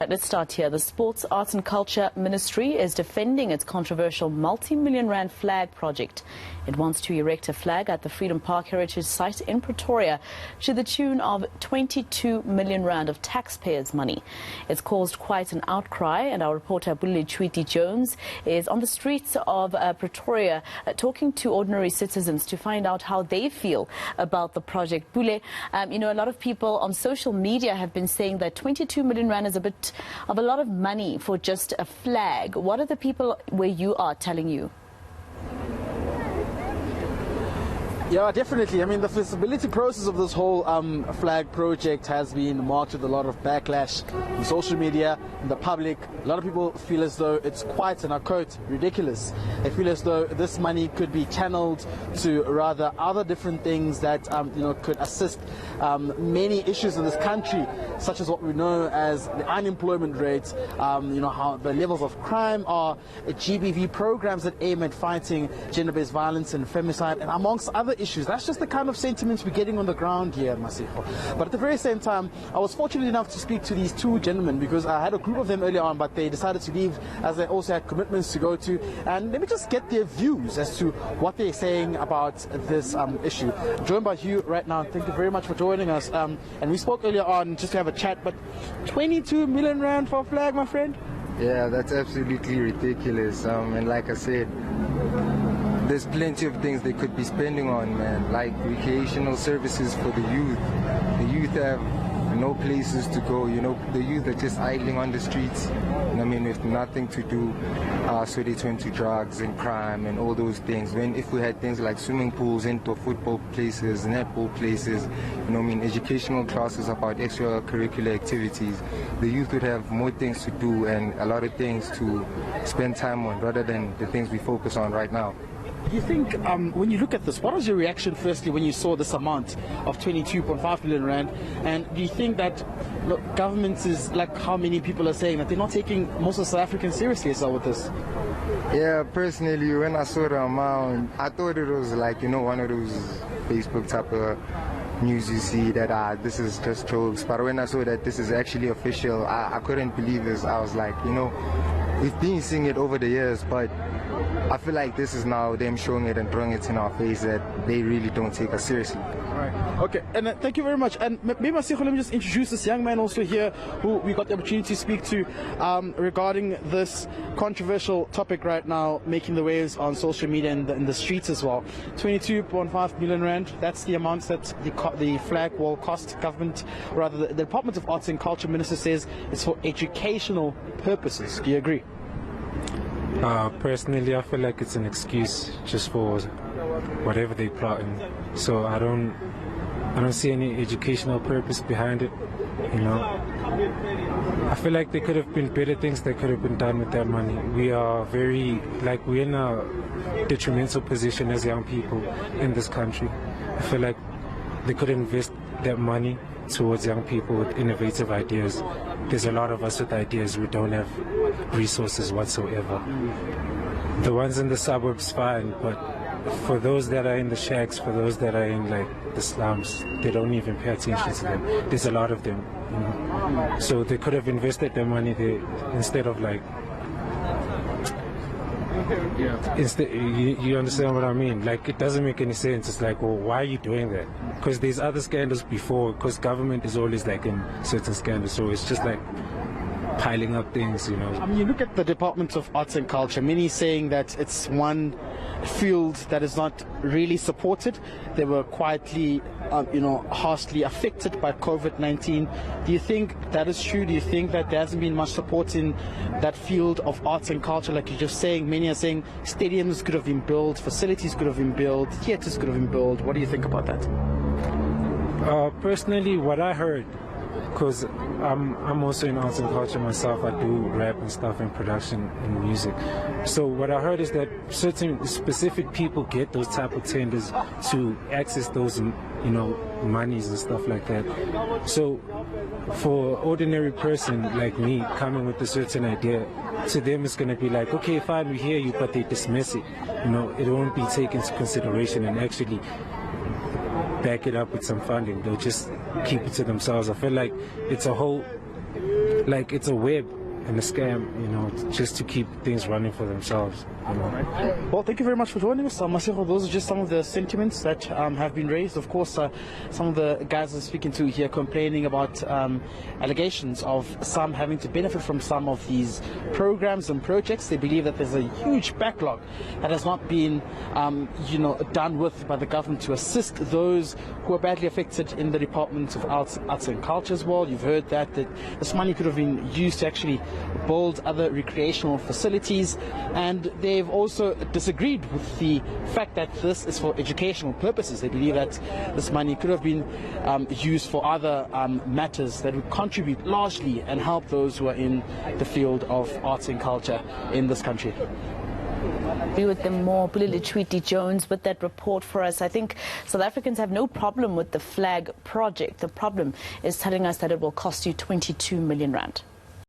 Let's start here. The Sports, Arts and Culture Ministry is defending its controversial multi-million rand flag project. It wants to erect a flag at the Freedom Park Heritage Site in Pretoria to the tune of 22 million rand of taxpayers' money. It's caused quite an outcry, and our reporter Pule Letshwiti-Jones is on the streets of Pretoria talking to ordinary citizens to find out how they feel about the project. Pule, a lot of people on social media have been saying that 22 million rand is a lot of money for just a flag. What are the people where you are telling you? Yeah, definitely. I mean, the feasibility process of this whole flag project has been marked with a lot of backlash in social media, in the public. A lot of people feel as though it's quite, and I quote, ridiculous. They feel as though this money could be channeled to rather other different things that could assist many issues in this country, such as what we know as the unemployment rate, how the levels of crime are, GBV programs that aim at fighting gender-based violence and femicide, and amongst other issues. That's just the kind of sentiments we're getting on the ground here, Mthethwa. But at the very same time, I was fortunate enough to speak to these two gentlemen because I had a group of them earlier on, but they decided to leave as they also had commitments to go to. And let me just get their views as to what they're saying about this issue. I'm joined by Hugh right now. Thank you very much for joining us. And we spoke earlier on just to have a chat, but 22 million rand for a flag, my friend? Yeah, that's absolutely ridiculous. And like I said, there's plenty of things they could be spending on, man, like recreational services for the youth. The youth have no places to go, the youth are just idling on the streets, with nothing to do, so they turn to drugs and crime and all those things. When if we had things like swimming pools, indoor football places, netball places, educational classes about extracurricular activities, the youth would have more things to do and a lot of things to spend time on rather than the things we focus on right now. Do you think, when you look at this, what was your reaction firstly when you saw this amount of 22.5 million rand? And do you think that government is, like how many people are saying, that they're not taking most of South Africans seriously as well with this? Yeah, personally, when I saw the amount, I thought it was like, one of those Facebook type of news you see that this is just jokes. But when I saw that this is actually official, I couldn't believe this. I was like, we've been seeing it over the years, but I feel like this is now them showing it and throwing it in our face that they really don't take us seriously. All right. Okay, and thank you very much. And maybe, Mthethwa, let me just introduce this young man also here who we got the opportunity to speak to regarding this controversial topic right now, making the waves on social media and in the streets as well. 22.5 million rand, that's the amount that the flag will cost government, rather the Department of Arts and Culture Minister says it's for educational purposes. Do you agree? Personally, I feel like it's an excuse just for whatever they plotting. So I don't see any educational purpose behind it. I feel like there could have been better things that could have been done with that money. We are we're in a detrimental position as young people in this country. I feel like they could invest that money towards young people with innovative ideas. There's a lot of us with ideas who don't have resources whatsoever. The ones in the suburbs, fine, but for those that are in the shacks, for those that are in the slums, they don't even pay attention to them. There's a lot of them. So they could have invested their money there instead of you understand what I mean? It doesn't make any sense. It's like, well, why are you doing that? Because there's other scandals before, because government is always in certain scandals, so it's just piling up things, You look at the Department of Arts and Culture, many saying that it's one field that is not really supported. They were quietly, harshly affected by COVID-19. Do you think that is true? Do you think that there hasn't been much support in that field of arts and culture? Like you're just saying, many are saying stadiums could have been built, facilities could have been built, theatres could have been built. What do you think about that? Personally, what I heard, because I'm also in arts and culture myself. I do rap and stuff and production and music. So what I heard is that certain specific people get those type of tenders to access those, monies and stuff like that. So for ordinary person like me coming with a certain idea, to them it's going to be like, okay, fine, we hear you, but they dismiss it. It won't be taken into consideration and actually back it up with some funding. They'll just keep it to themselves. I feel like it's a whole like it's a web and a scam, you know, just to keep things running for themselves. You know. Well, thank you very much for joining us. Mthethwa, those are just some of the sentiments that have been raised. Of course, some of the guys I'm speaking to here complaining about allegations of some having to benefit from some of these programs and projects. They believe that there's a huge backlog that has not been, done with by the government to assist those who are badly affected in the Department of Arts and Culture as well. You've heard that this money could have been used to actually build other recreational facilities, and they've also disagreed with the fact that this is for educational purposes. They believe that this money could have been used for other matters that would contribute largely and help those who are in the field of arts and culture in this country. Be with them more. Pule Letshwiti-Jones with that report for us. I think South Africans have no problem with the flag project. The problem is telling us that it will cost you 22 million rand.